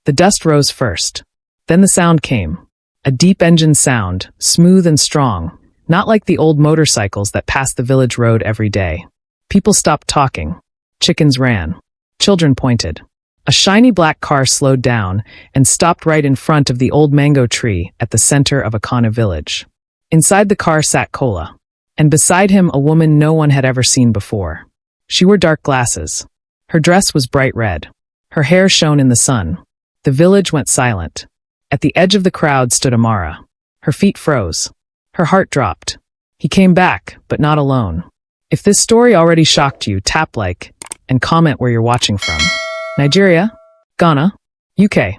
The dust rose first. Then the sound came. A deep engine sound, smooth and strong, not like the old motorcycles that pass the village road every day. People stopped talking. Chickens ran. Children pointed. A shiny black car slowed down and stopped right in front of the old mango tree at the center of Akana village. Inside the car sat Kola, and beside him a woman no one had ever seen before. She wore dark glasses. Her dress was bright red. Her hair shone in the sun. The village went silent. At the edge of the crowd stood Amara. Her feet froze. Her heart dropped. He came back, but not alone. If this story already shocked you, tap like and comment where you're watching from. Nigeria? Ghana? UK?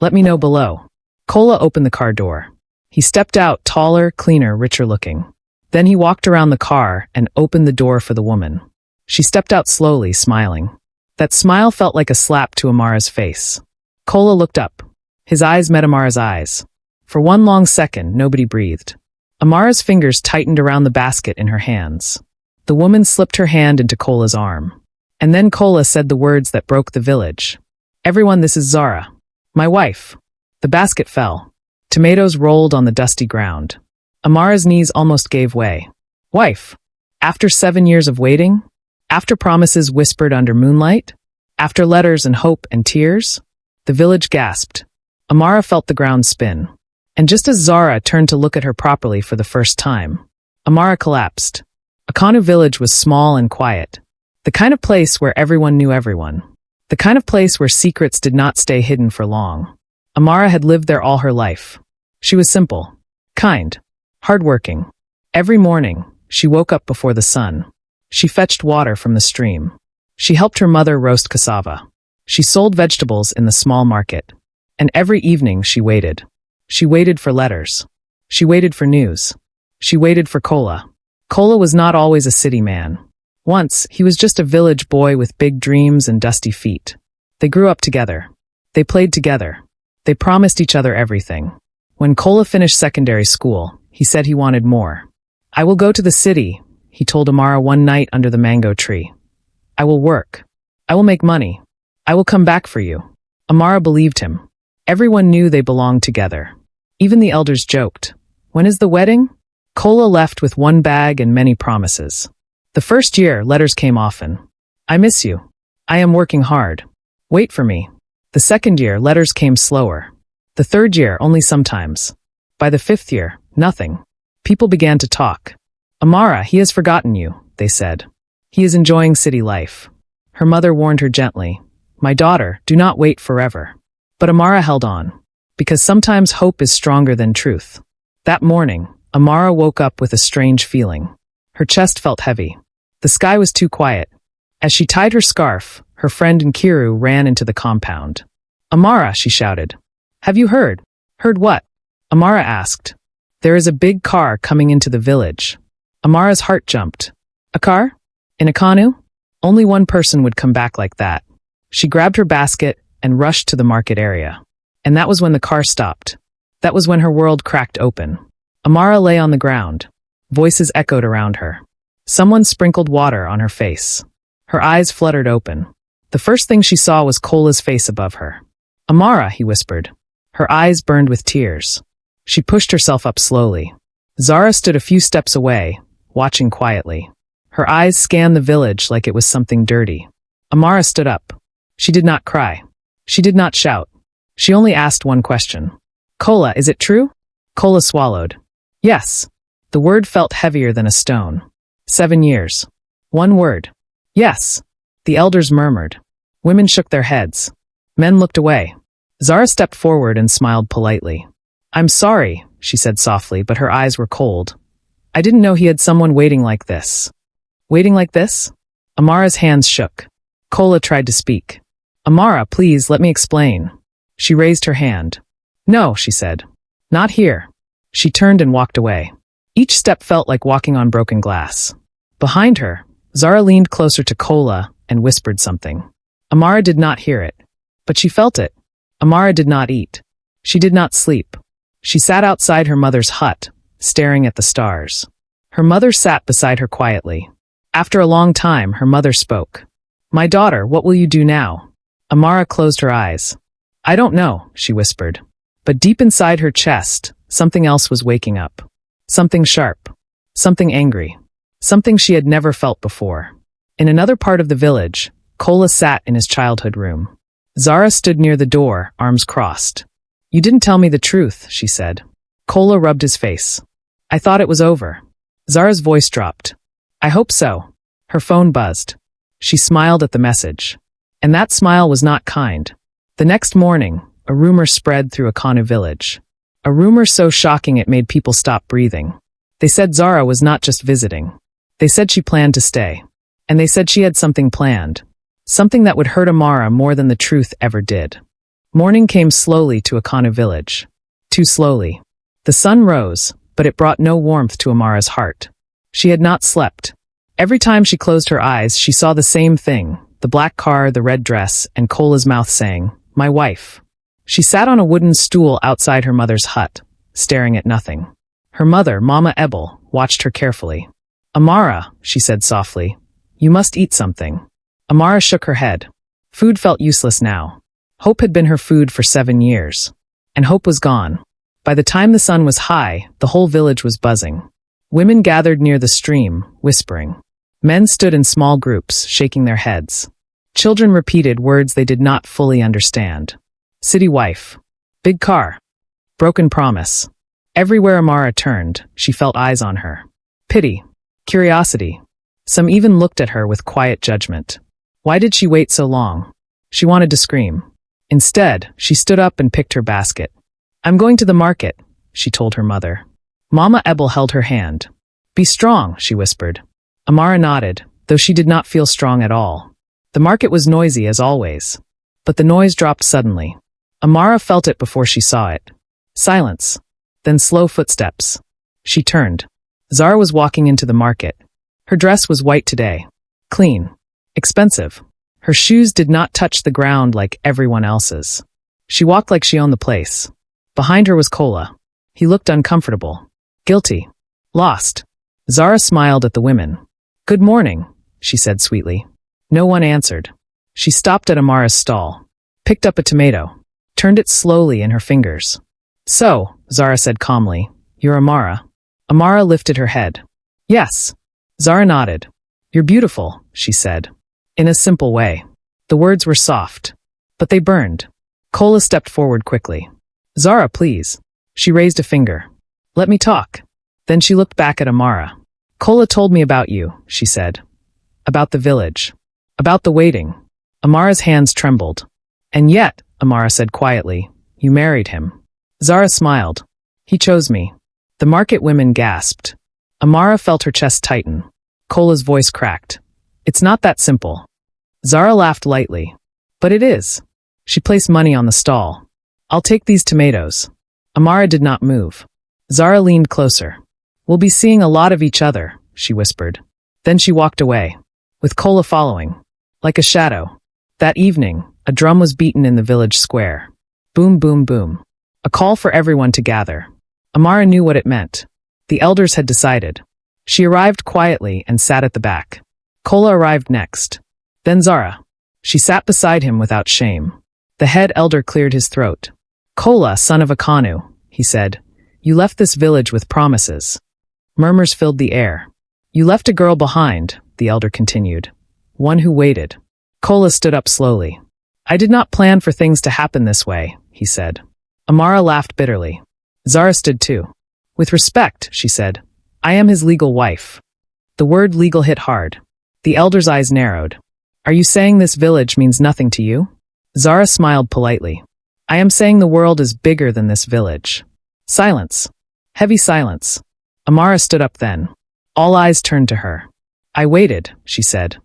Let me know below. Kola opened the car door. He stepped out, taller, cleaner, richer looking. Then he walked around the car and opened the door for the woman. She stepped out slowly, smiling. That smile felt like a slap to Amara's face. Kola looked up. His eyes met Amara's eyes. For one long second, nobody breathed. Amara's fingers tightened around the basket in her hands. The woman slipped her hand into Kola's arm. And then Kola said the words that broke the village. Everyone, this is Zara. My wife. The basket fell. Tomatoes rolled on the dusty ground. Amara's knees almost gave way. Wife. After 7 years of waiting? After promises whispered under moonlight? After letters and hope and tears? The village gasped. Amara felt the ground spin. And just as Zara turned to look at her properly for the first time, Amara collapsed. Akanu village was small and quiet. The kind of place where everyone knew everyone. The kind of place where secrets did not stay hidden for long. Amara had lived there all her life. She was simple, kind, hardworking. Every morning, she woke up before the sun. She fetched water from the stream. She helped her mother roast cassava. She sold vegetables in the small market. And every evening she waited. She waited for letters. She waited for news. She waited for Kola. Kola was not always a city man. Once, he was just a village boy with big dreams and dusty feet. They grew up together. They played together. They promised each other everything. When Kola finished secondary school, he said he wanted more. I will go to the city, he told Amara one night under the mango tree. I will work. I will make money. I will come back for you. Amara believed him. Everyone knew they belonged together. Even the elders joked. When is the wedding? Kola left with one bag and many promises. The first year, letters came often. I miss you. I am working hard. Wait for me. The second year, letters came slower. The third year, only sometimes. By the fifth year, nothing. People began to talk. Amara, he has forgotten you, they said. He is enjoying city life. Her mother warned her gently. My daughter, do not wait forever. But Amara held on. Because sometimes hope is stronger than truth. That morning, Amara woke up with a strange feeling. Her chest felt heavy. The sky was too quiet. As she tied her scarf, her friend Nkiru ran into the compound. Amara, she shouted. Have you heard? Heard what? Amara asked. There is a big car coming into the village. Amara's heart jumped. A car? In Akanu? Only one person would come back like that. She grabbed her basket and rushed to the market area. And that was when the car stopped. That was when her world cracked open. Amara lay on the ground. Voices echoed around her. Someone sprinkled water on her face. Her eyes fluttered open. The first thing she saw was Kola's face above her. Amara, he whispered. Her eyes burned with tears. She pushed herself up slowly. Zara stood a few steps away, watching quietly. Her eyes scanned the village like it was something dirty. Amara stood up. She did not cry. She did not shout. She only asked one question. Kola, is it true? Kola swallowed. Yes. The word felt heavier than a stone. 7 years. One word. Yes. The elders murmured. Women shook their heads. Men looked away. Zara stepped forward and smiled politely. I'm sorry, she said softly, but her eyes were cold. I didn't know he had someone waiting like this. Waiting like this? Amara's hands shook. Kola tried to speak. Amara, please, let me explain. She raised her hand. No, she said. Not here. She turned and walked away. Each step felt like walking on broken glass. Behind her, Zara leaned closer to Kola and whispered something. Amara did not hear it, but she felt it. Amara did not eat. She did not sleep. She sat outside her mother's hut, staring at the stars. Her mother sat beside her quietly. After a long time, her mother spoke. My daughter, what will you do now? Amara closed her eyes. I don't know, she whispered. But deep inside her chest, something else was waking up. Something sharp. Something angry. Something she had never felt before. In another part of the village, Kola sat in his childhood room. Zara stood near the door, arms crossed. You didn't tell me the truth, she said. Kola rubbed his face. I thought it was over. Zara's voice dropped. I hope so. Her phone buzzed. She smiled at the message. And that smile was not kind. The next morning, a rumor spread through Akanu village. A rumor so shocking it made people stop breathing. They said Zara was not just visiting. They said she planned to stay. And they said she had something planned. Something that would hurt Amara more than the truth ever did. Morning came slowly to Akanu village. Too slowly. The sun rose, but it brought no warmth to Amara's heart. She had not slept. Every time she closed her eyes, she saw the same thing, the black car, the red dress, and Kola's mouth saying, my wife. She sat on a wooden stool outside her mother's hut, staring at nothing. Her mother, Mama Ebel, watched her carefully. Amara, she said softly, you must eat something. Amara shook her head. Food felt useless now. Hope had been her food for 7 years. And hope was gone. By the time the sun was high, the whole village was buzzing. Women gathered near the stream, whispering. Men stood in small groups, shaking their heads. Children repeated words they did not fully understand. City wife. Big car. Broken promise. Everywhere Amara turned, she felt eyes on her. Pity. Curiosity. Some even looked at her with quiet judgment. Why did she wait so long? She wanted to scream. Instead, she stood up and picked her basket. I'm going to the market, she told her mother. Mama Ebel held her hand. Be strong, she whispered. Amara nodded, though she did not feel strong at all. The market was noisy as always. But the noise dropped suddenly. Amara felt it before she saw it. Silence. Then slow footsteps. She turned. Zara was walking into the market. Her dress was white today. Clean. Expensive. Her shoes did not touch the ground like everyone else's. She walked like she owned the place. Behind her was Kola. He looked uncomfortable. Guilty. Lost. Zara smiled at the women. Good morning, she said sweetly. No one answered. She stopped at Amara's stall. Picked up a tomato. Turned it slowly in her fingers. So, Zara said calmly, you're Amara. Amara lifted her head. Yes. Zara nodded. You're beautiful, she said. In a simple way. The words were soft. But they burned. Kola stepped forward quickly. Zara, please. She raised a finger. Let me talk. Then she looked back at Amara. Kola told me about you, she said. About the village. About the waiting. Amara's hands trembled. And yet, Amara said quietly, you married him. Zara smiled. He chose me. The market women gasped. Amara felt her chest tighten. Kola's voice cracked. It's not that simple. Zara laughed lightly. But it is. She placed money on the stall. I'll take these tomatoes. Amara did not move. Zara leaned closer. We'll be seeing a lot of each other, she whispered. Then she walked away, with Kola following. Like a shadow. That evening, a drum was beaten in the village square. Boom, boom, boom. A call for everyone to gather. Amara knew what it meant. The elders had decided. She arrived quietly and sat at the back. Kola arrived next. Then Zara. She sat beside him without shame. The head elder cleared his throat. Kola, son of Akanu, he said, you left this village with promises. Murmurs filled the air. You left a girl behind, the elder continued. One who waited. Kola stood up slowly. I did not plan for things to happen this way, he said. Amara laughed bitterly. Zara stood too. With respect, she said, I am his legal wife. The word legal hit hard. The elder's eyes narrowed. Are you saying this village means nothing to you? Zara smiled politely. I am saying the world is bigger than this village. Silence. Heavy silence. Amara stood up then. All eyes turned to her. I waited, she said.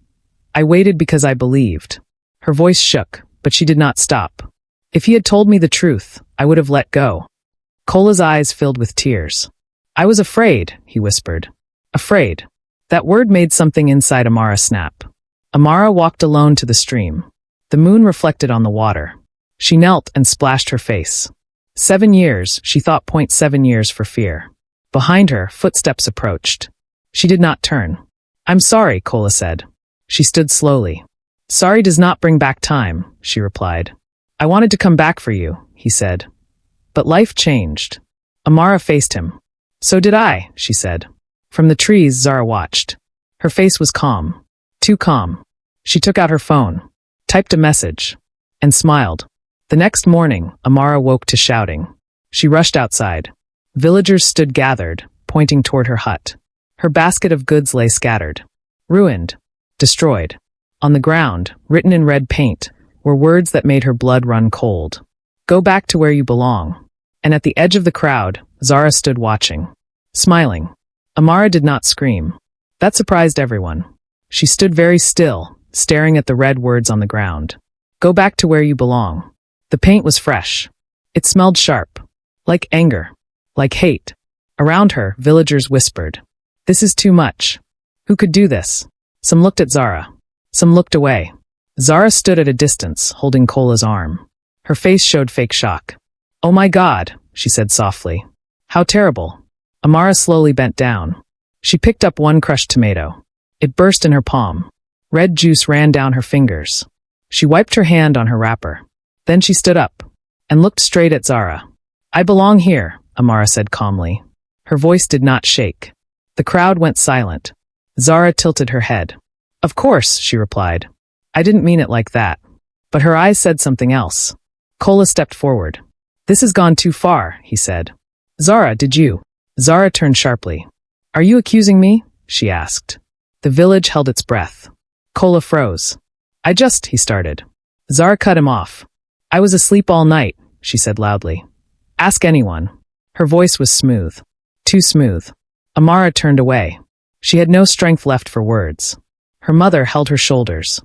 I waited because I believed. Her voice shook, but she did not stop. If he had told me the truth, I would have let go. Kola's eyes filled with tears. I was afraid, he whispered. Afraid. That word made something inside Amara snap. Amara walked alone to the stream. The moon reflected on the water. She knelt and splashed her face. 7 years, she thought. 7 years for fear. Behind her, footsteps approached. She did not turn. I'm sorry, Kola said. She stood slowly. Sorry does not bring back time, she replied. I wanted to come back for you, he said. But life changed. Amara faced him. So did I, she said. From the trees, Zara watched. Her face was calm. Too calm. She took out her phone, typed a message, and smiled. The next morning, Amara woke to shouting. She rushed outside. Villagers stood gathered, pointing toward her hut. Her basket of goods lay scattered. Ruined. Destroyed. On the ground, written in red paint, were words that made her blood run cold. Go back to where you belong. And at the edge of the crowd, Zara stood watching. Smiling. Amara did not scream. That surprised everyone. She stood very still, staring at the red words on the ground. Go back to where you belong. The paint was fresh. It smelled sharp. Like anger. Like hate. Around her, villagers whispered. This is too much. Who could do this? Some looked at Zara. Some looked away. Zara stood at a distance, holding Cola's arm. Her face showed fake shock. Oh my God, she said softly. How terrible. Amara slowly bent down. She picked up one crushed tomato. It burst in her palm. Red juice ran down her fingers. She wiped her hand on her wrapper. Then she stood up and looked straight at Zara. I belong here, Amara said calmly. Her voice did not shake. The crowd went silent. Zara tilted her head. Of course, she replied. I didn't mean it like that. But her eyes said something else. Cola stepped forward. This has gone too far, he said. Zara, did you? Zara turned sharply. Are you accusing me? She asked. The village held its breath. Cola froze. He started. Zara cut him off. I was asleep all night, she said loudly. Ask anyone. Her voice was smooth. Too smooth. Amara turned away. She had no strength left for words. Her mother held her shoulders.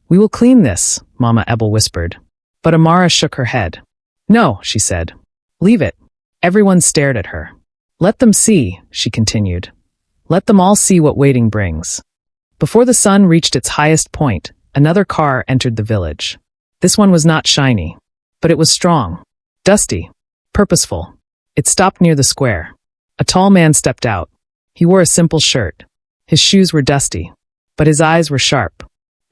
We will clean this, Mama Ebel whispered. But Amara shook her head. No, she said. Leave it. Everyone stared at her. Let them see, she continued. Let them all see what waiting brings. Before the sun reached its highest point, another car entered the village. This one was not shiny, but it was strong, dusty, purposeful. It stopped near the square. A tall man stepped out. He wore a simple shirt. His shoes were dusty, but his eyes were sharp.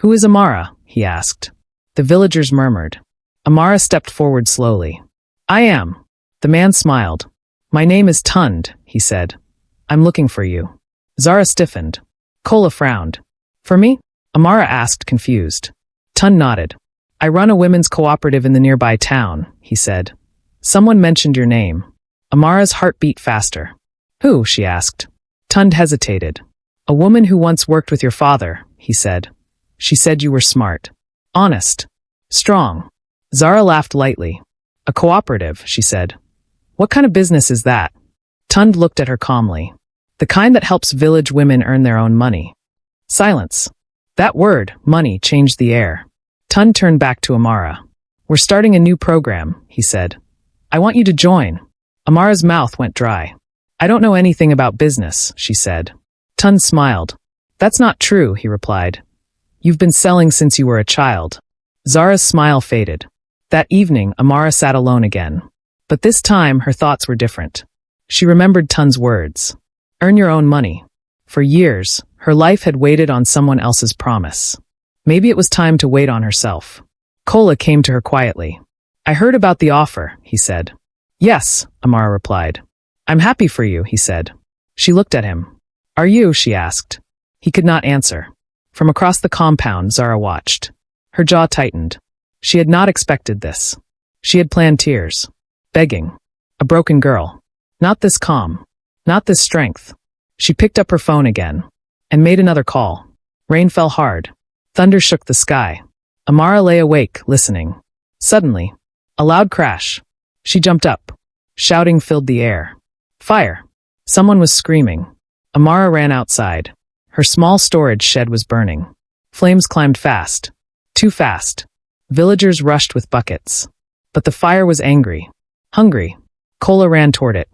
Who is Amara? He asked. The villagers murmured. Amara stepped forward slowly. I am. The man smiled. My name is Tund, he said. I'm looking for you. Zara stiffened. Cola frowned. For me? Amara asked, confused. Tund nodded. I run a women's cooperative in the nearby town, he said. Someone mentioned your name. Amara's heart beat faster. Who? She asked. Tund hesitated. A woman who once worked with your father, he said. She said you were smart. Honest. Strong. Zara laughed lightly. A cooperative, she said. What kind of business is that? Tund looked at her calmly. The kind that helps village women earn their own money. Silence. That word, money, changed the air. Tund turned back to Amara. We're starting a new program, he said. I want you to join. Amara's mouth went dry. I don't know anything about business, she said. Tund smiled. That's not true, he replied. You've been selling since you were a child. Zara's smile faded. That evening, Amara sat alone again. But this time, her thoughts were different. She remembered Tund's words. Earn your own money. For years, her life had waited on someone else's promise. Maybe it was time to wait on herself. Cola came to her quietly. I heard about the offer, he said. Yes, Amara replied. I'm happy for you, he said. She looked at him. Are you? She asked. He could not answer. From across the compound, Zara watched. Her jaw tightened. She had not expected this. She had planned tears. Begging. A broken girl. Not this calm. Not this strength. She picked up her phone again and made another call. Rain fell hard. Thunder shook the sky. Amara lay awake, listening. Suddenly, a loud crash. She jumped up. Shouting filled the air. Fire. Someone was screaming. Amara ran outside. Her small storage shed was burning. Flames climbed fast. Too fast. Villagers rushed with buckets. But the fire was angry. Hungry. Cola ran toward it.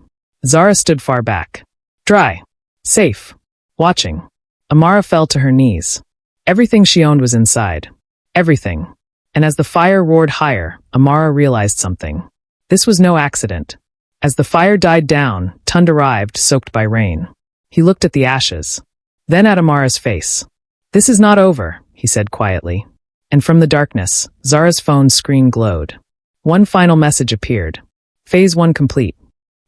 Zara stood far back. Dry. Safe. Watching. Amara fell to her knees. Everything she owned was inside. Everything. And as the fire roared higher, Amara realized something. This was no accident. As the fire died down, Tund arrived, soaked by rain. He looked at the ashes. Then at Amara's face. This is not over, he said quietly. And from the darkness, Zara's phone screen glowed. One final message appeared. Phase 1 complete.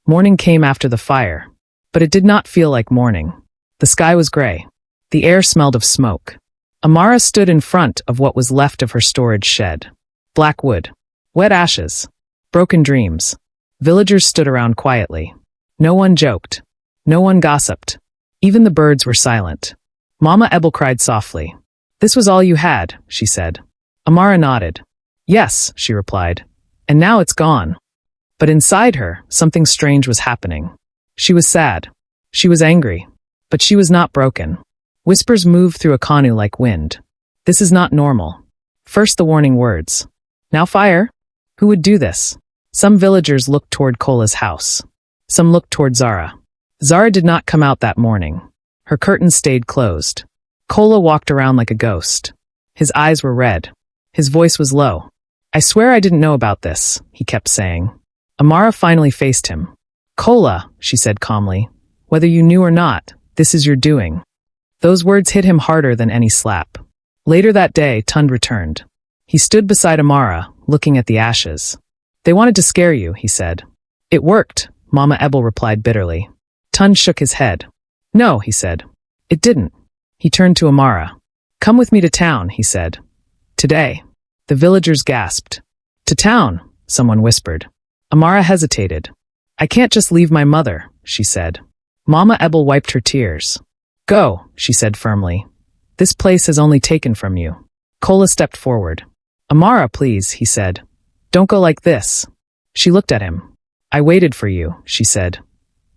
Morning came after the fire. But it did not feel like morning. The sky was gray. The air smelled of smoke. Amara stood in front of what was left of her storage shed. Black wood. Wet ashes. Broken dreams. Villagers stood around quietly. No one joked. No one gossiped. Even the birds were silent. Mama Ebel cried softly. "This was all you had," she said. Amara nodded. "Yes," she replied. "And now it's gone." But inside her, something strange was happening. She was sad. She was angry. But she was not broken. Whispers moved through a canoe like wind. "This is not normal." First the warning words. "Now fire? Who would do this?" Some villagers looked toward Kola's house. Some looked toward Zara. Zara did not come out that morning. Her curtains stayed closed. Kola walked around like a ghost. His eyes were red. His voice was low. "I swear I didn't know about this," he kept saying. Amara finally faced him. "Kola," she said calmly, "whether you knew or not, this is your doing." Those words hit him harder than any slap. Later that day, Tund returned. He stood beside Amara, looking at the ashes. "They wanted to scare you," he said. "It worked," Mama Ebel replied bitterly. Tund shook his head. "No," he said. "It didn't." He turned to Amara. "Come with me to town," he said. "Today." The villagers gasped. "To town," someone whispered. Amara hesitated. "I can't just leave my mother," she said. Mama Ebel wiped her tears. "Go," she said firmly. "This place has only taken from you." Kola stepped forward. "Amara, please," he said. "Don't go like this." She looked at him. "I waited for you," she said.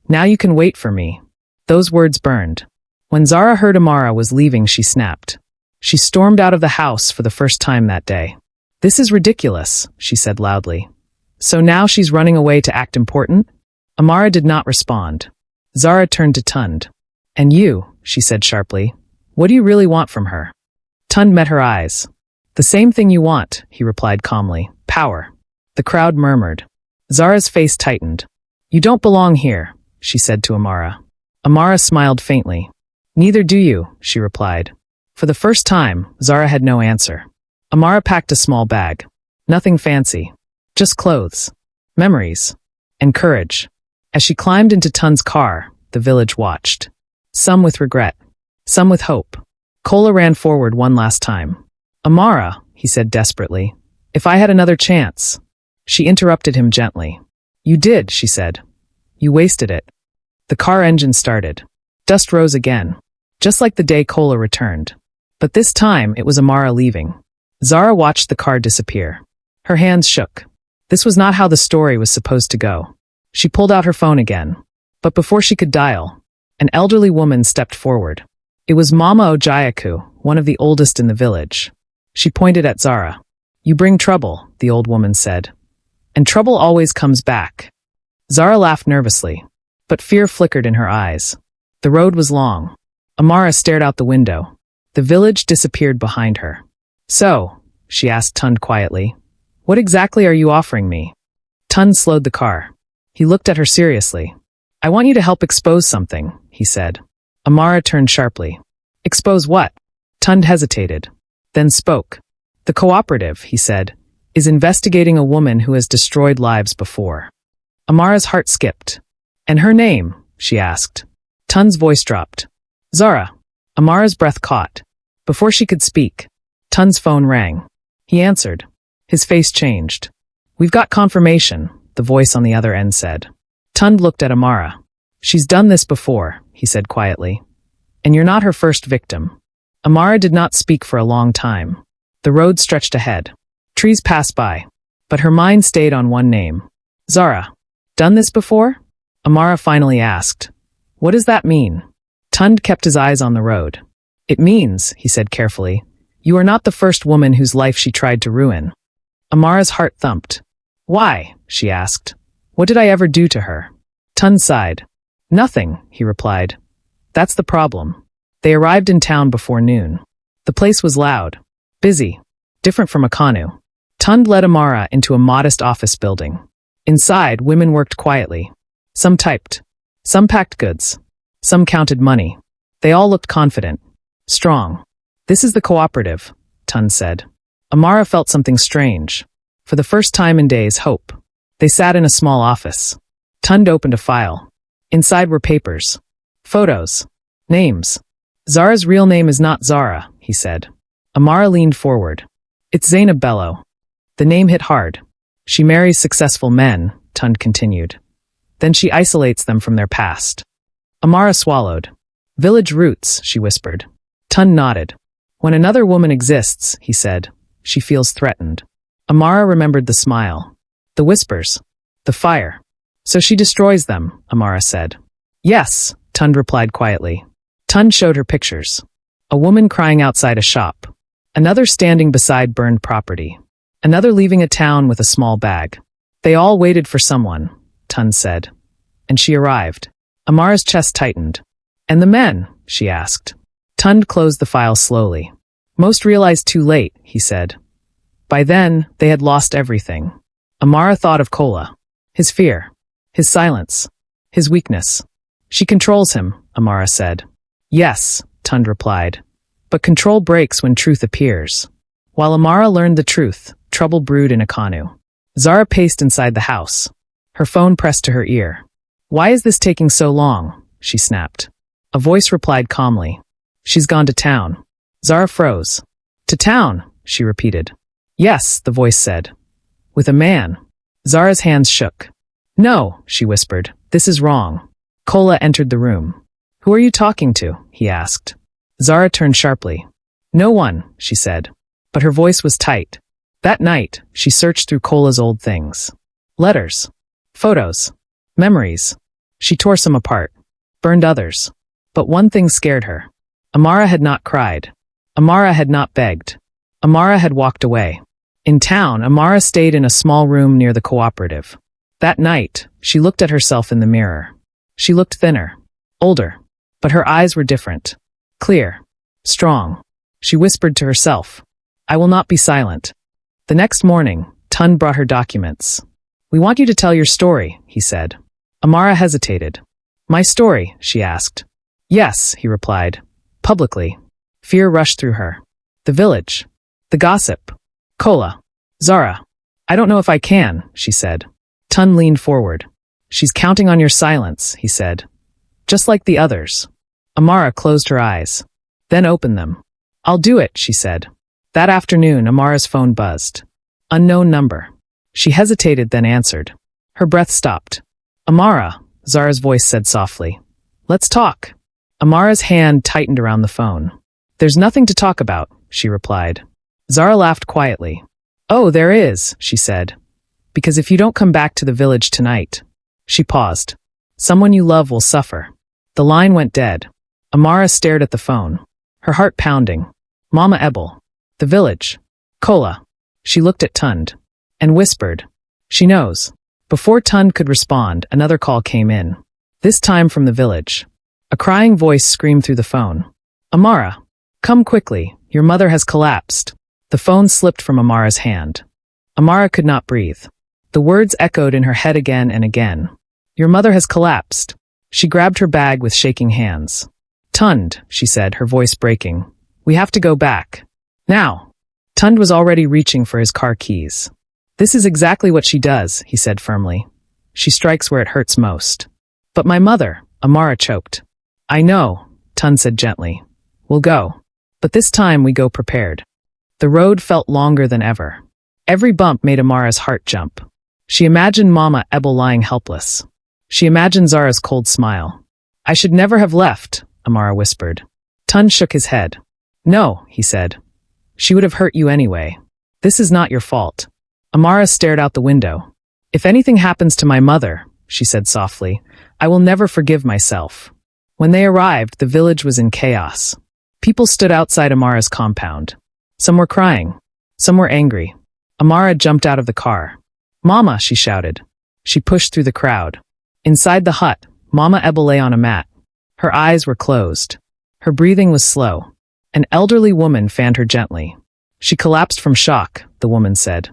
"Now you can wait for me." Those words burned. When Zara heard Amara was leaving, she snapped. She stormed out of the house for the first time that day. "This is ridiculous," she said loudly. "So now she's running away to act important?" Amara did not respond. Zara turned to Tund. "And you," she said sharply, "what do you really want from her?" Tund met her eyes. "The same thing you want," he replied calmly. "Power." The crowd murmured. Zara's face tightened. "You don't belong here," she said to Amara. Amara smiled faintly. "Neither do you," she replied. For the first time, Zara had no answer. Amara packed a small bag. Nothing fancy. Just clothes. Memories. And courage. As she climbed into Tund's car, the village watched. Some with regret. Some with hope. Kola ran forward one last time. "Amara," he said desperately, "if I had another chance." She interrupted him gently. "You did," she said. "You wasted it." The car engine started. Dust rose again. Just like the day Kola returned. But this time, it was Amara leaving. Zara watched the car disappear. Her hands shook. This was not how the story was supposed to go. She pulled out her phone again. But before she could dial, an elderly woman stepped forward. It was Mama Ojayaku, one of the oldest in the village. She pointed at Zara. "You bring trouble," the old woman said. "And trouble always comes back." Zara laughed nervously. But fear flickered in her eyes. The road was long. Amara stared out the window. The village disappeared behind her. "So," she asked Tund quietly, "what exactly are you offering me?" Tund slowed the car. He looked at her seriously. "I want you to help expose something," he said. Amara turned sharply. "Expose what?" Tund hesitated, then spoke. "The cooperative," he said, "is investigating a woman who has destroyed lives before." Amara's heart skipped. "And her name?" she asked. Tund's voice dropped. "Zara." Amara's breath caught. Before she could speak, Tund's phone rang. He answered. His face changed. "We've got confirmation," the voice on the other end said. Tund looked at Amara. "She's done this before," he said quietly. "And you're not her first victim." Amara did not speak for a long time. The road stretched ahead. Trees passed by. But her mind stayed on one name. "Zara. Done this before?" Amara finally asked. "What does that mean?" Tund kept his eyes on the road. "It means," he said carefully, "you are not the first woman whose life she tried to ruin." Amara's heart thumped. "Why?" she asked. "What did I ever do to her?" Tund sighed. "Nothing," he replied. "That's the problem." They arrived in town before noon. The place was loud, busy, different from a canoe. Tund led Amara into a modest office building. Inside, women worked quietly. Some typed. Some packed goods. Some counted money. They all looked confident. Strong. "This is the cooperative," Tund said. Amara felt something strange. For the first time in days, hope. They sat in a small office. Tund opened a file. Inside were papers. Photos. Names. Zara's real name is not Zara, he said. Amara leaned forward. It's Zainab Bello. The name hit hard. She marries successful men, Tund continued. Then she isolates them from their past. Amara swallowed. Village roots, she whispered. Tund nodded. When another woman exists, he said, she feels threatened. Amara remembered the smile. The whispers. The fire. So she destroys them, Amara said. Yes, Tund replied quietly. Tund showed her pictures. A woman crying outside a shop. Another standing beside burned property. Another leaving a town with a small bag. They all waited for someone, Tund said. And she arrived. Amara's chest tightened. And the men? She asked. Tund closed the file slowly. Most realized too late, he said. By then, they had lost everything. Amara thought of Kola. His fear. His silence. His weakness. She controls him, Amara said. Yes, Tund replied. But control breaks when truth appears. While Amara learned the truth, trouble brewed in Akanu. Zara paced inside the house. Her phone pressed to her ear. Why is this taking so long? She snapped. A voice replied calmly. She's gone to town. Zara froze. To town, she repeated. Yes, the voice said. With a man. Zara's hands shook. No, she whispered. This is wrong. Kola entered the room. Who are you talking to? He asked. Zara turned sharply. No one, she said. But her voice was tight. That night, she searched through Kola's old things. Letters. Photos. Memories. She tore some apart. Burned others. But one thing scared her. Amara had not cried. Amara had not begged. Amara had walked away. In town, Amara stayed in a small room near the cooperative. That night, she looked at herself in the mirror. She looked thinner. Older. But her eyes were different. Clear. Strong. She whispered to herself. I will not be silent. The next morning, Tund brought her documents. We want you to tell your story, he said. Amara hesitated. My story, she asked. Yes, he replied. Publicly. Fear rushed through her. The village. The gossip. Kola. Zara. I don't know if I can, she said. Tund leaned forward. She's counting on your silence, he said. Just like the others. Amara closed her eyes. Then opened them. I'll do it, she said. That afternoon, Amara's phone buzzed. Unknown number. She hesitated, then answered. Her breath stopped. Amara, Zara's voice said softly. Let's talk. Amara's hand tightened around the phone. There's nothing to talk about, she replied. Zara laughed quietly. Oh, there is, she said. Because if you don't come back to the village tonight. She paused. Someone you love will suffer. The line went dead. Amara stared at the phone. Her heart pounding. Mama Ebel. The village. Kola. She looked at Tund. And whispered. She knows. Before Tund could respond, another call came in. This time from the village. A crying voice screamed through the phone. Amara. Come quickly. Your mother has collapsed. The phone slipped from Amara's hand. Amara could not breathe. The words echoed in her head again and again. Your mother has collapsed. She grabbed her bag with shaking hands. Tund, she said, her voice breaking. We have to go back. Now. Tund was already reaching for his car keys. This is exactly what she does, he said firmly. She strikes where it hurts most. But my mother, Amara choked. I know, Tund said gently. We'll go. But this time we go prepared. The road felt longer than ever. Every bump made Amara's heart jump. She imagined Mama Ebel lying helpless. She imagined Zara's cold smile. I should never have left, Amara whispered. Tund shook his head. No, he said. She would have hurt you anyway. This is not your fault. Amara stared out the window. If anything happens to my mother, she said softly, I will never forgive myself. When they arrived, the village was in chaos. People stood outside Amara's compound. Some were crying. Some were angry. Amara jumped out of the car. Mama, she shouted. She pushed through the crowd. Inside the hut, Mama Ebel lay on a mat. Her eyes were closed. Her breathing was slow. An elderly woman fanned her gently. She collapsed from shock, the woman said.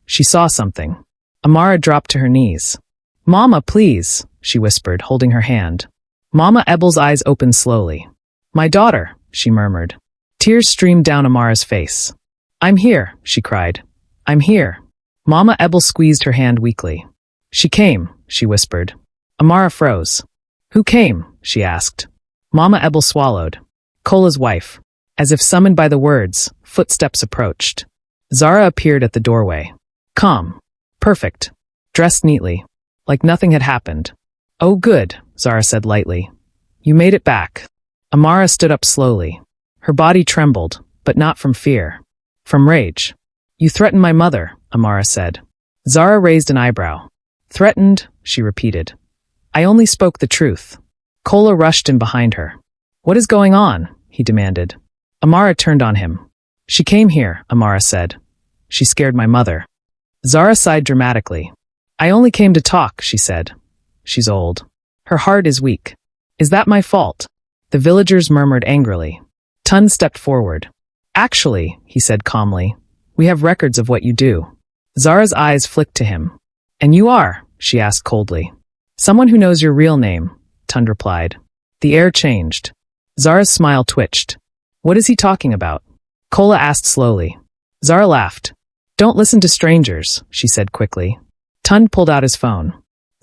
She saw something. Amara dropped to her knees. Mama, please, she whispered, holding her hand. Mama Ebel's eyes opened slowly. My daughter, she murmured. Tears streamed down Amara's face. I'm here, she cried. I'm here. Mama Ebel squeezed her hand weakly. She came, she whispered. Amara froze. Who came? She asked. Mama Ebel swallowed. Cola's wife. As if summoned by the words, footsteps approached. Zara appeared at the doorway. Calm. Perfect. Dressed neatly. Like nothing had happened. Oh good, Zara said lightly. You made it back. Amara stood up slowly. Her body trembled, but not from fear. From rage. You threatened my mother, Amara said. Zara raised an eyebrow. Threatened, she repeated. I only spoke the truth. Cola rushed in behind her. What is going on? He demanded. Amara turned on him. She came here, Amara said. She scared my mother. Zara sighed dramatically. I only came to talk, she said. She's old. Her heart is weak. Is that my fault? The villagers murmured angrily. Tun stepped forward. Actually, he said calmly, we have records of what you do. Zara's eyes flicked to him. And you are? She asked coldly. Someone who knows your real name, Tund replied. The air changed. Zara's smile twitched. What is he talking about? Cola asked slowly. Zara laughed. Don't listen to strangers, she said quickly. Tund pulled out his phone.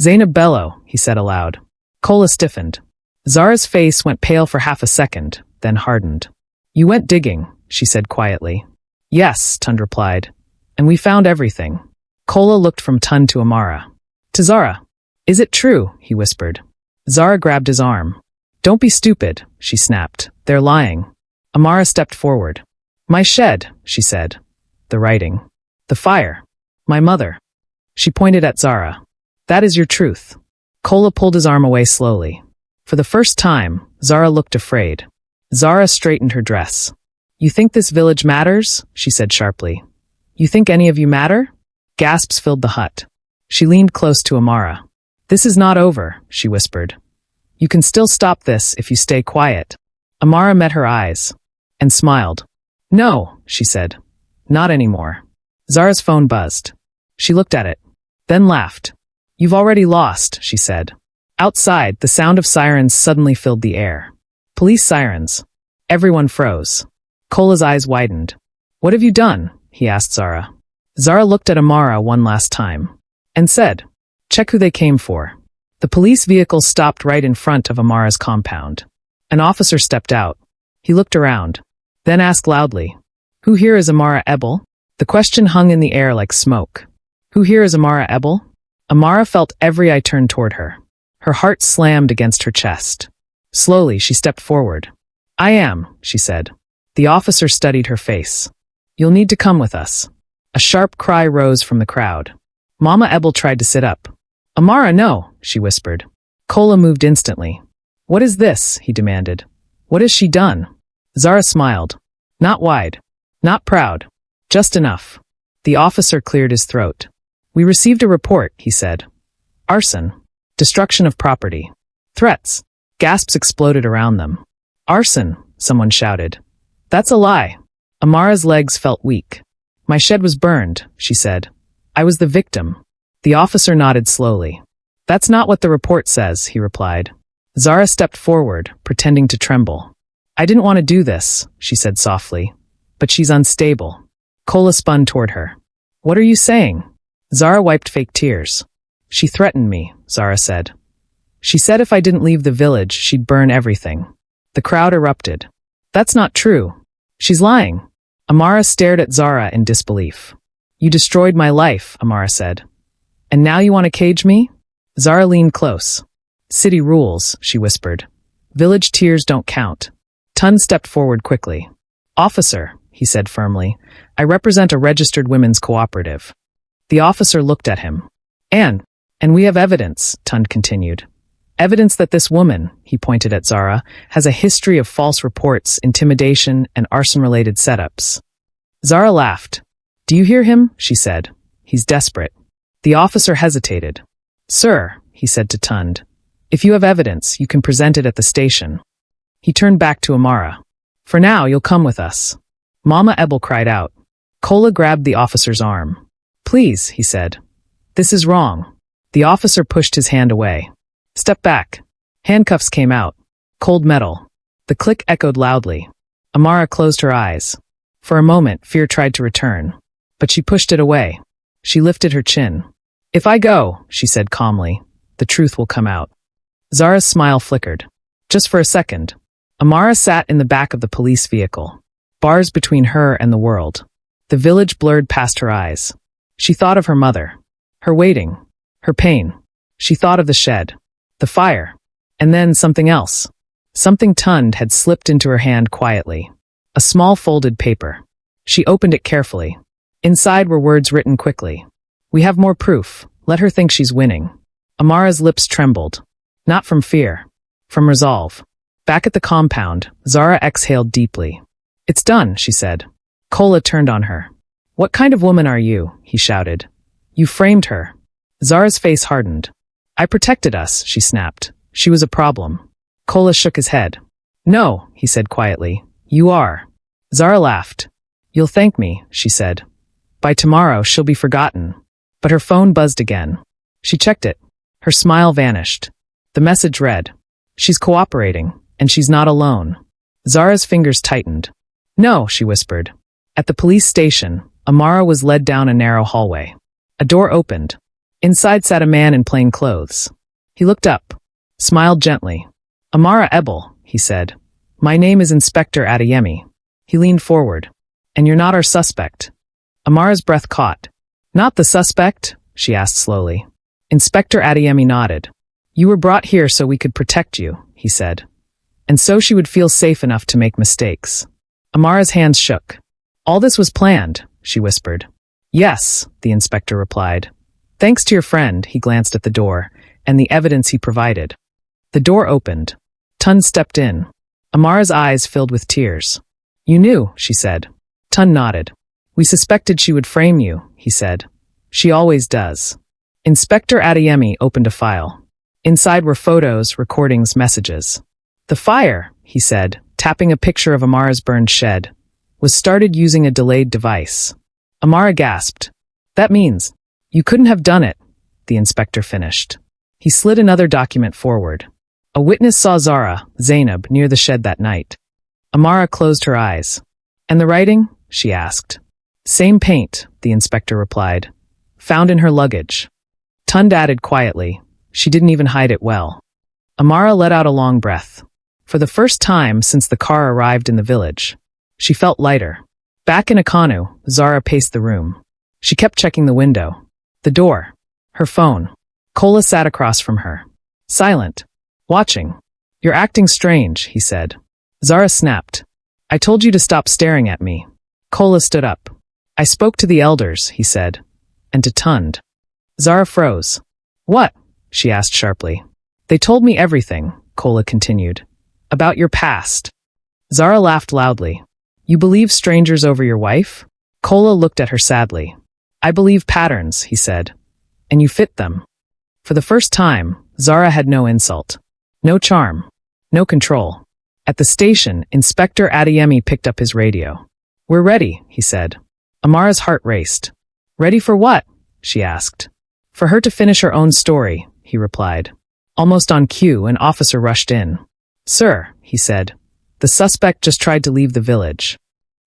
Zainab Bello, he said aloud. Cola stiffened. Zara's face went pale for half a second, then hardened. You went digging, she said quietly. Yes, Tund replied. And we found everything. Cola looked from Tund to Amara. To Zara. Is it true? He whispered. Zara grabbed his arm. Don't be stupid, she snapped. They're lying. Amara stepped forward. My shed, she said. The writing. The fire. My mother. She pointed at Zara. That is your truth. Cola pulled his arm away slowly. For the first time, Zara looked afraid. Zara straightened her dress. You think this village matters? She said sharply. You think any of you matter? Gasps filled the hut. She leaned close to Amara. This is not over, she whispered. You can still stop this if you stay quiet. Amara met her eyes. And smiled. No, she said. Not anymore. Zara's phone buzzed. She looked at it. Then laughed. You've already lost, she said. Outside, the sound of sirens suddenly filled the air. Police sirens. Everyone froze. Cola's eyes widened. What have you done? He asked Zara. Zara looked at Amara one last time. And said, check who they came for. The police vehicle stopped right in front of Amara's compound. An officer stepped out. He looked around. Then asked loudly, who here is Amara Ebel? The question hung in the air like smoke. Who here is Amara Ebel? Amara felt every eye turn toward her. Her heart slammed against her chest. Slowly, she stepped forward. I am, she said. The officer studied her face. You'll need to come with us. A sharp cry rose from the crowd. Mama Ebel tried to sit up. Amara, no, she whispered. Cola moved instantly. What is this? He demanded. What has she done? Zara smiled. Not wide. Not proud. Just enough. The officer cleared his throat. We received a report, he said. Arson. Destruction of property. Threats. Gasps exploded around them. Arson, someone shouted. That's a lie. Amara's legs felt weak. My shed was burned, she said. I was the victim. The officer nodded slowly. That's not what the report says, he replied. Zara stepped forward, pretending to tremble. I didn't want to do this, she said softly. But she's unstable. Cola spun toward her. What are you saying? Zara wiped fake tears. She threatened me, Zara said. She said if I didn't leave the village, she'd burn everything. The crowd erupted. That's not true. She's lying. Amara stared at Zara in disbelief. You destroyed my life, Amara said. And now you want to cage me? Zara leaned close. City rules, she whispered. Village tears don't count. Tun stepped forward quickly. Officer, he said firmly, I represent a registered women's cooperative. The officer looked at him. And we have evidence, Tund continued. Evidence that this woman, he pointed at Zara, has a history of false reports, intimidation, and arson-related setups. Zara laughed. Do you hear him? She said. He's desperate. The officer hesitated. Sir, he said to Tund, if you have evidence, you can present it at the station. He turned back to Amara. For now, you'll come with us. Mama Ebel cried out. Cola grabbed the officer's arm. Please, he said. This is wrong. The officer pushed his hand away. Step back. Handcuffs came out. Cold metal. The click echoed loudly. Amara closed her eyes. For a moment, fear tried to return. But she pushed it away. She lifted her chin. If I go, she said calmly, the truth will come out. Zara's smile flickered. Just for a second. Amara sat in the back of the police vehicle. Bars between her and the world. The village blurred past her eyes. She thought of her mother. Her waiting. Her pain. She thought of the shed. The fire. And then something else. Something Tund had slipped into her hand quietly. A small folded paper. She opened it carefully. Inside were words written quickly. We have more proof. Let her think she's winning. Amara's lips trembled. Not from fear. From resolve. Back at the compound, Zara exhaled deeply. It's done, she said. Kola turned on her. What kind of woman are you? He shouted. You framed her. Zara's face hardened. I protected us, she snapped. She was a problem. Kola shook his head. No, he said quietly. You are. Zara laughed. You'll thank me, she said. By tomorrow, she'll be forgotten. But her phone buzzed again. She checked it. Her smile vanished. The message read, she's cooperating, and she's not alone. Zara's fingers tightened. No, she whispered. At the police station, Amara was led down a narrow hallway. A door opened. Inside sat a man in plain clothes. He looked up, smiled gently. Amara Ebel, he said. My name is Inspector Adeyemi. He leaned forward. And you're not our suspect. Amara's breath caught. Not the suspect? She asked slowly. Inspector Adeyemi nodded. You were brought here so we could protect you, he said. And so she would feel safe enough to make mistakes. Amara's hands shook. All this was planned, she whispered. Yes, the inspector replied. Thanks to your friend, he glanced at the door, and the evidence he provided. The door opened. Tun stepped in. Amara's eyes filled with tears. You knew, she said. Tun nodded. We suspected she would frame you, he said. She always does. Inspector Adeyemi opened a file. Inside were photos, recordings, messages. The fire, he said, tapping a picture of Amara's burned shed, was started using a delayed device. Amara gasped. That means, you couldn't have done it, the inspector finished. He slid another document forward. A witness saw Zara, Zainab, near the shed that night. Amara closed her eyes. And the writing? She asked. Same paint, the inspector replied. Found in her luggage. Tund added quietly. She didn't even hide it well. Amara let out a long breath. For the first time since the car arrived in the village, she felt lighter. Back in Akanu, Zara paced the room. She kept checking the window, the door, her phone. Kola sat across from her. Silent. Watching. You're acting strange, he said. Zara snapped. I told you to stop staring at me. Kola stood up. I spoke to the elders, he said. And to Tund. Zara froze. What? She asked sharply. They told me everything, Kola continued. About your past. Zara laughed loudly. You believe strangers over your wife? Kola looked at her sadly. I believe patterns, he said. And you fit them. For the first time, Zara had no insult. No charm. No control. At the station, Inspector Adeyemi picked up his radio. We're ready, he said. Amara's heart raced. Ready for what? She asked. For her to finish her own story, he replied. Almost on cue, an officer rushed in. Sir, he said. The suspect just tried to leave the village.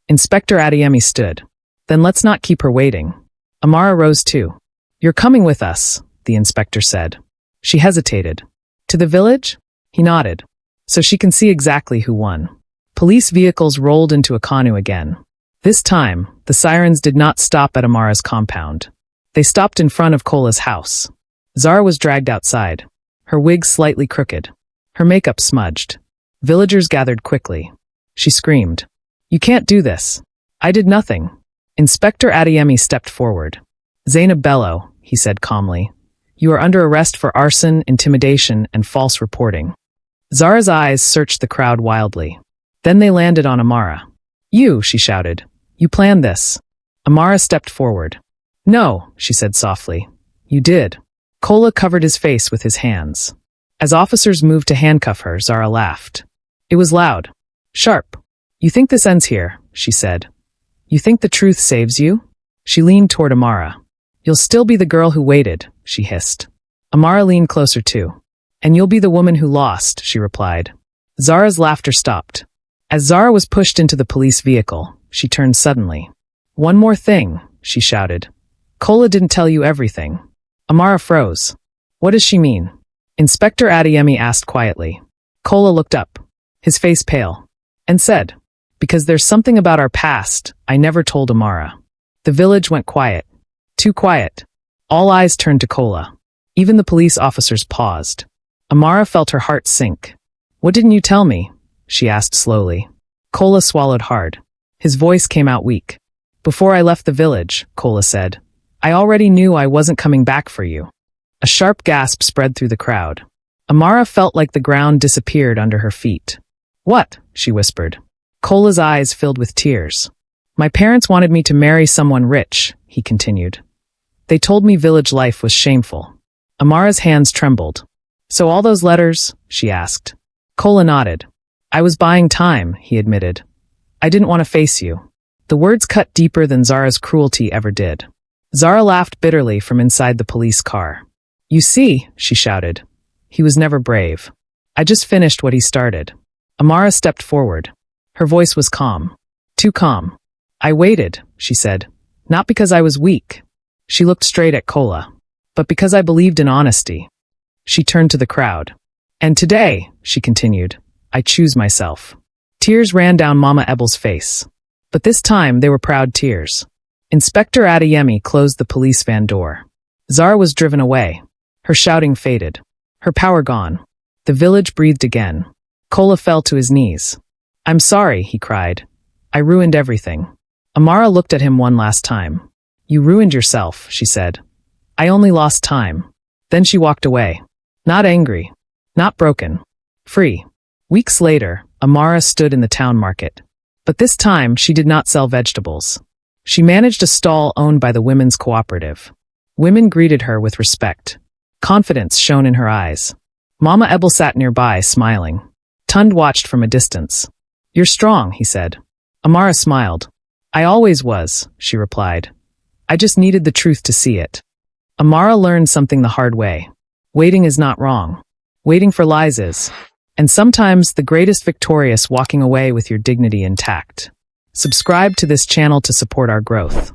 Inspector Adeyemi stood. Then let's not keep her waiting. Amara rose too. You're coming with us, the inspector said. She hesitated. To the village? He nodded. So she can see exactly who won. Police vehicles rolled into Akanu again. This time, the sirens did not stop at Amara's compound. They stopped in front of Kola's house. Zara was dragged outside, her wig slightly crooked, her makeup smudged. Villagers gathered quickly. She screamed. You can't do this. I did nothing. Inspector Adeyemi stepped forward. Zainab Bello, he said calmly. You are under arrest for arson, intimidation, and false reporting. Zara's eyes searched the crowd wildly. Then they landed on Amara. You, she shouted. You planned this. Amara stepped forward. No, she said softly. You did. Kola covered his face with his hands. As officers moved to handcuff her, Zara laughed. It was loud. Sharp. You think this ends here, she said. You think the truth saves you? She leaned toward Amara. You'll still be the girl who waited, she hissed. Amara leaned closer too. And you'll be the woman who lost, she replied. Zara's laughter stopped. As Zara was pushed into the police vehicle, she turned suddenly. One more thing, she shouted. Kola didn't tell you everything. Amara froze. What does she mean? Inspector Adeyemi asked quietly. Kola looked up, his face pale, and said, because there's something about our past I never told Amara. The village went quiet. Too quiet. All eyes turned to Kola. Even the police officers paused. Amara felt her heart sink. What didn't you tell me? She asked slowly. Kola swallowed hard. His voice came out weak. Before I left the village, Kola said, I already knew I wasn't coming back for you. A sharp gasp spread through the crowd. Amara felt like the ground disappeared under her feet. What? She whispered. Kola's eyes filled with tears. My parents wanted me to marry someone rich, he continued. They told me village life was shameful. Amara's hands trembled. So all those letters? She asked. Kola nodded. I was buying time, he admitted. I didn't want to face you. The words cut deeper than Zara's cruelty ever did. Zara laughed bitterly from inside the police car. You see, she shouted. He was never brave. I just finished what he started. Amara stepped forward. Her voice was calm. Too calm. I waited, she said. Not because I was weak. She looked straight at Kola. But because I believed in honesty. She turned to the crowd. And today, she continued, I choose myself. Tears ran down Mama Ebel's face. But this time they were proud tears. Inspector Adeyemi closed the police van door. Zara was driven away. Her shouting faded. Her power gone. The village breathed again. Kola fell to his knees. I'm sorry, he cried. I ruined everything. Amara looked at him one last time. You ruined yourself, she said. I only lost time. Then she walked away. Not angry. Not broken. Free. Weeks later, Amara stood in the town market. But this time, she did not sell vegetables. She managed a stall owned by the Women's Cooperative. Women greeted her with respect. Confidence shone in her eyes. Mama Ebel sat nearby, smiling. Tund watched from a distance. You're strong, he said. Amara smiled. I always was, she replied. I just needed the truth to see it. Amara learned something the hard way. Waiting is not wrong. Waiting for lies is. And sometimes the greatest victorious walking away with your dignity intact. Subscribe to this channel to support our growth.